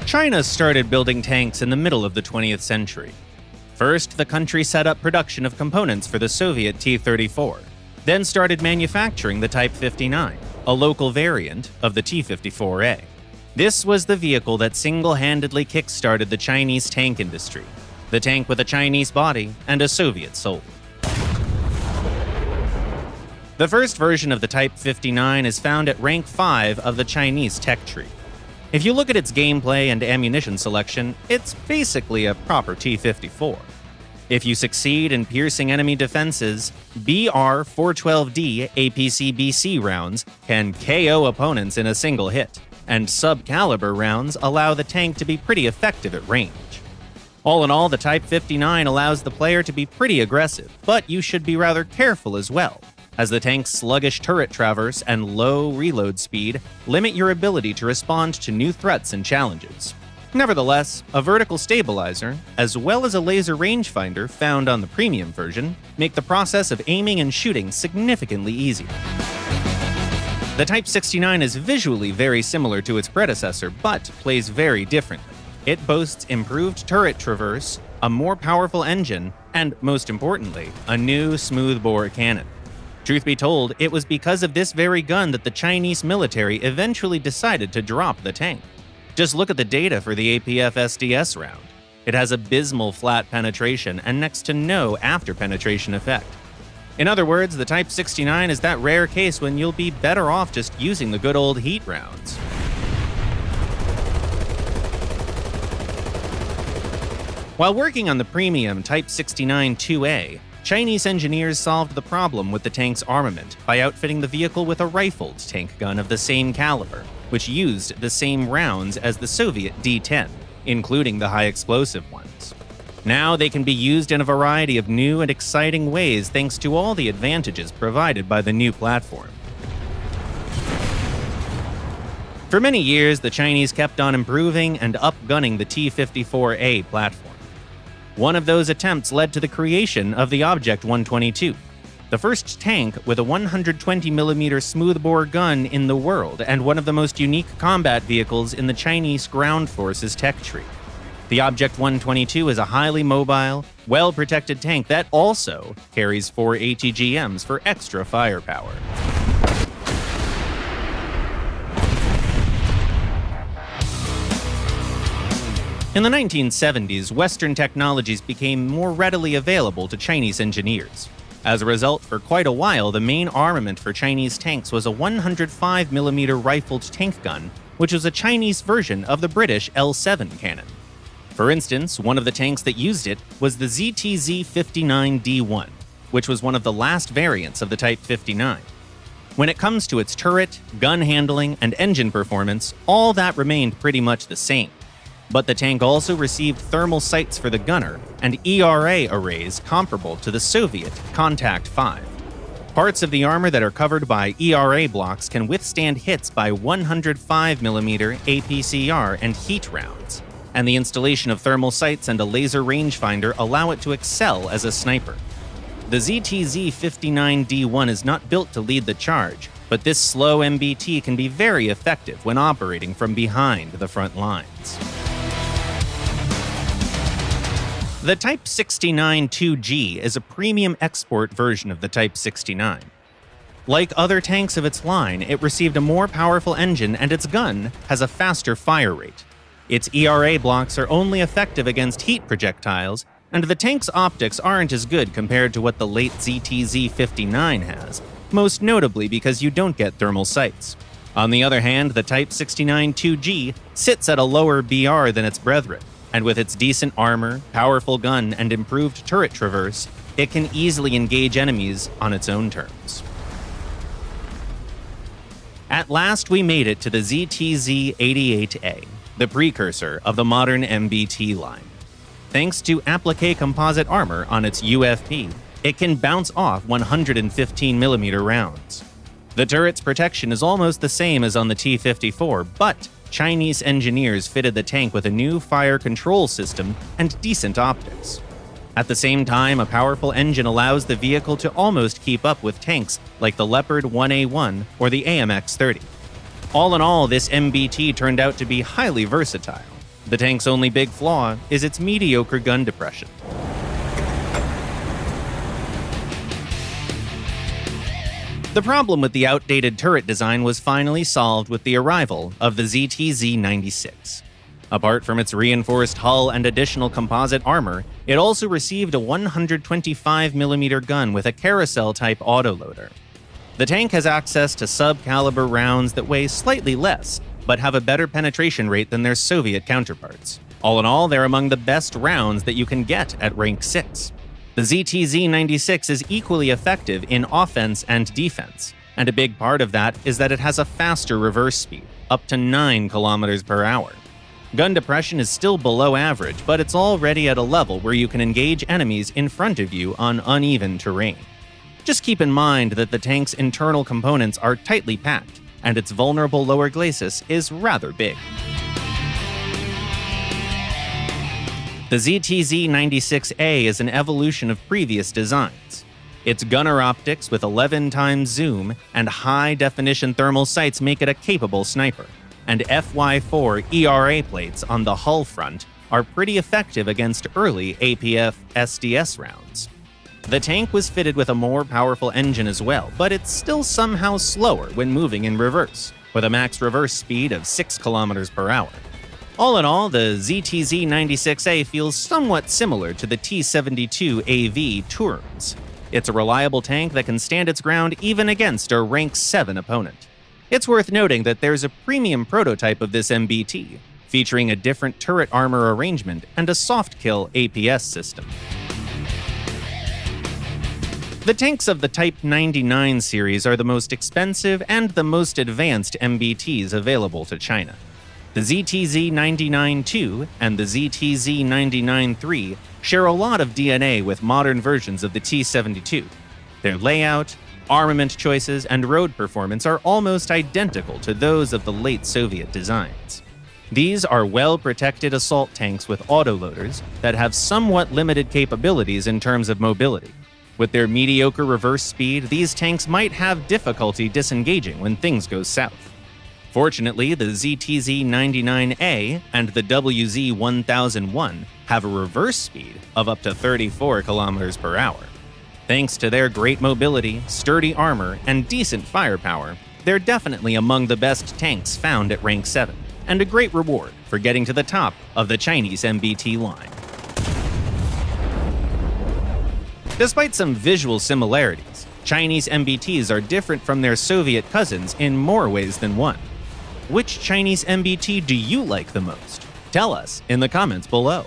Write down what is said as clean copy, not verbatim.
China started building tanks in the middle of the 20th century. First, the country set up production of components for the Soviet T-34, then started manufacturing the Type 59, a local variant of the T-54A. This was the vehicle that single-handedly kick-started the Chinese tank industry, the tank with a Chinese body and a Soviet soul. The first version of the Type 59 is found at rank 5 of the Chinese tech tree. If you look at its gameplay and ammunition selection, it's basically a proper T-54. If you succeed in piercing enemy defenses, BR-412D APC-BC rounds can KO opponents in a single hit, and sub-caliber rounds allow the tank to be pretty effective at range. All in all, the Type 59 allows the player to be pretty aggressive, but you should be rather careful as well, as the tank's sluggish turret traverse and low reload speed limit your ability to respond to new threats and challenges. Nevertheless, a vertical stabilizer, as well as a laser rangefinder found on the premium version, make the process of aiming and shooting significantly easier. The Type 69 is visually very similar to its predecessor, but plays very differently. It boasts improved turret traverse, a more powerful engine, and, most importantly, a new smoothbore cannon. Truth be told, it was because of this very gun that the Chinese military eventually decided to drop the tank. Just look at the data for the APF-SDS round. It has abysmal flat penetration and next to no after-penetration effect. In other words, the Type 69 is that rare case when you'll be better off just using the good old heat rounds. While working on the premium Type 69-2A, Chinese engineers solved the problem with the tank's armament by outfitting the vehicle with a rifled tank gun of the same caliber, which used the same rounds as the Soviet D-10, including the high-explosive ones. Now they can be used in a variety of new and exciting ways thanks to all the advantages provided by the new platform. For many years, the Chinese kept on improving and up-gunning the T-54A platform. One of those attempts led to the creation of the Object 122, the first tank with a 120mm smoothbore gun in the world and one of the most unique combat vehicles in the Chinese ground forces tech tree. The Object 122 is a highly mobile, well-protected tank that also carries 4 ATGMs for extra firepower. In the 1970s, Western technologies became more readily available to Chinese engineers. As a result, for quite a while, the main armament for Chinese tanks was a 105mm rifled tank gun, which was a Chinese version of the British L7 cannon. For instance, one of the tanks that used it was the ZTZ-59D1, which was one of the last variants of the Type 59. When it comes to its turret, gun handling, and engine performance, all that remained pretty much the same. But the tank also received thermal sights for the gunner and ERA arrays comparable to the Soviet Contact 5. Parts of the armor that are covered by ERA blocks can withstand hits by 105mm APCR and heat rounds, and the installation of thermal sights and a laser rangefinder allow it to excel as a sniper. The ZTZ-59D1 is not built to lead the charge, but this slow MBT can be very effective when operating from behind the front lines. The Type 69-2G is a premium export version of the Type 69. Like other tanks of its line, it received a more powerful engine and its gun has a faster fire rate. Its ERA blocks are only effective against heat projectiles, and the tank's optics aren't as good compared to what the late ZTZ-59 has, most notably because you don't get thermal sights. On the other hand, the Type 69-2G sits at a lower BR than its brethren, and with its decent armor, powerful gun, and improved turret traverse, it can easily engage enemies on its own terms. At last, we made it to the ZTZ-88A, the precursor of the modern MBT line. Thanks to applique composite armor on its UFP, it can bounce off 115mm rounds. The turret's protection is almost the same as on the T-54, but Chinese engineers fitted the tank with a new fire control system and decent optics. At the same time, a powerful engine allows the vehicle to almost keep up with tanks like the Leopard 1A1 or the AMX-30. All in all, this MBT turned out to be highly versatile. The tank's only big flaw is its mediocre gun depression. The problem with the outdated turret design was finally solved with the arrival of the ZTZ-96. Apart from its reinforced hull and additional composite armor, it also received a 125mm gun with a carousel-type autoloader. The tank has access to sub-caliber rounds that weigh slightly less, but have a better penetration rate than their Soviet counterparts. All in all, they're among the best rounds that you can get at rank 6. The ZTZ-96 is equally effective in offense and defense, and a big part of that is that it has a faster reverse speed, up to 9 km per hour. Gun depression is still below average, but it's already at a level where you can engage enemies in front of you on uneven terrain. Just keep in mind that the tank's internal components are tightly packed, and its vulnerable lower glacis is rather big. The ZTZ-96A is an evolution of previous designs. Its gunner optics with 11 times zoom and high-definition thermal sights make it a capable sniper, and FY4 ERA plates on the hull front are pretty effective against early APF SDS rounds. The tank was fitted with a more powerful engine as well, but it's still somehow slower when moving in reverse, with a max reverse speed of 6 km per hour. All in all, the ZTZ-96A feels somewhat similar to the T-72AV Turms. It's a reliable tank that can stand its ground even against a rank 7 opponent. It's worth noting that there's a premium prototype of this MBT, featuring a different turret armor arrangement and a soft-kill APS system. The tanks of the Type 99 series are the most expensive and the most advanced MBTs available to China. The ZTZ-99-2 and the ZTZ-99-3 share a lot of DNA with modern versions of the T-72. Their layout, armament choices, and road performance are almost identical to those of the late Soviet designs. These are well-protected assault tanks with autoloaders that have somewhat limited capabilities in terms of mobility. With their mediocre reverse speed, these tanks might have difficulty disengaging when things go south. Fortunately, the ZTZ-99A and the WZ-1001 have a reverse speed of up to 34 km per hour. Thanks to their great mobility, sturdy armor, and decent firepower, they're definitely among the best tanks found at rank 7, and a great reward for getting to the top of the Chinese MBT line. Despite some visual similarities, Chinese MBTs are different from their Soviet cousins in more ways than one. Which Chinese MBT do you like the most? Tell us in the comments below.